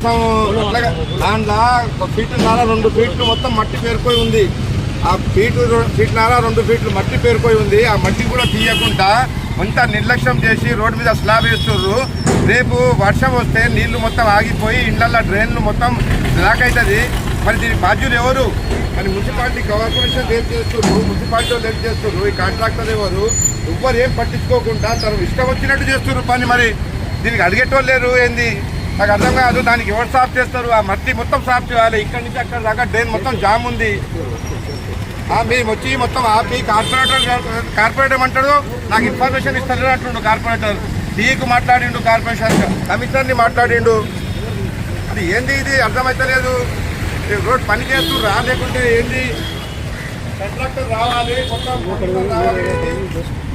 మొత్తం అట్లాగా దాంట్లో 1 ఫీటున్నర 2 ఫీట్లు మొత్తం మట్టి పేరుకొని ఉంది. ఆ ఫీటున్నర 2 ఫీట్లు మట్టి పేరుకొని ఉంది. ఆ మట్టి కూడా తీయకుండా అంతా నిర్లక్ష్యం చేసి రోడ్డు మీద స్లాబ్ వేస్తుర్రు. రేపు వర్షం వస్తే నీళ్లు మొత్తం ఆగిపోయి ఇళ్లల్లో డ్రైన్లు మొత్తం బ్లాక్ అవుతుంది. మరి దీనికి బాధ్యులు ఎవరు? మరి మున్సిపాలిటీ కార్పొరేషన్ లేట్ చేస్తున్నారు, మున్సిపాలిటీ లేట్ చేస్తున్నారు, ఈ కాంట్రాక్టర్ ఎవరు ఏం పట్టించుకోకుండా తను ఇష్టం వచ్చినట్టు చేస్తున్నారు పని. మరి దీనికి అడిగేటోళ్ళు లేరు. ఏంది నాకు అర్థం కాదు. దానికి ఎవరు సాఫ్ చేస్తారు? ఆ మట్టి మొత్తం సాఫ్ చేయాలి. ఇక్కడి నుంచి అక్కడ దాకా డ్రైన్ మొత్తం జామ్ ఉంది. మేము వచ్చి మొత్తం ఆపి కార్పొరేటర్ ఏమంటాడు, నాకు ఇన్ఫర్మేషన్ ఇస్తారు అంటుండు కార్పొరేటర్. డీకు మాట్లాడిండు, కార్పొరేషన్ కమిషనర్ని మాట్లాడిండు. అది ఏంది ఇది అర్థమైతలేదు. రోడ్ పని చేస్తుర్రా లేకుంటే ఏంది? కాంట్రాక్టర్ రావాలి, మొత్తం రావాలి,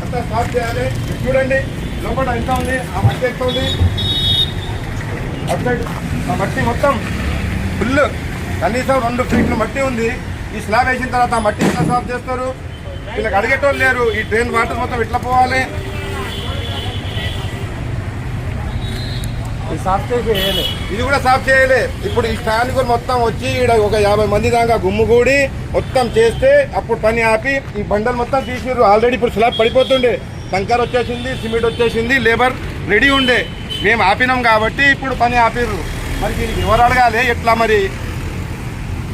అంతా సాఫ్ చేయాలి. చూడండి లోపల ఎంత ఉంది, ఆ మట్టి ఎంత ఉంది, అటు ఆ మట్టి మొత్తం ఫుల్ కనీసం 2 ఫీట్లు మట్టి ఉంది. ఈ స్లాబ్ వేసిన తర్వాత ఆ మట్టి ఎట్లా సాఫ్ చేస్తారు? వీళ్ళకి అడిగేటోళ్ళు లేరు. ఈ డ్రైన్ వాటర్ మొత్తం ఎట్లా పోవాలి? ఇది కూడా సాఫ్ చేయలే. ఇప్పుడు ఈ స్థానికులు మొత్తం వచ్చి ఇక్కడ ఒక 50 మంది దాకా గుమ్ముగూడి మొత్తం చేస్తే అప్పుడు పని ఆపి ఈ బండలు మొత్తం తీసిర్రు. ఆల్రెడీ ఇప్పుడు స్లాబ్ పడిపోతుండే, కంకర్ వచ్చేసింది, సిమెంట్ వచ్చేసింది, లేబర్ రెడీ ఉండే. మేము ఆపినాం కాబట్టి ఇప్పుడు పని ఆపిర్రు. మరి దీనికి ఎవరు అడగాలి? ఎట్లా మరి?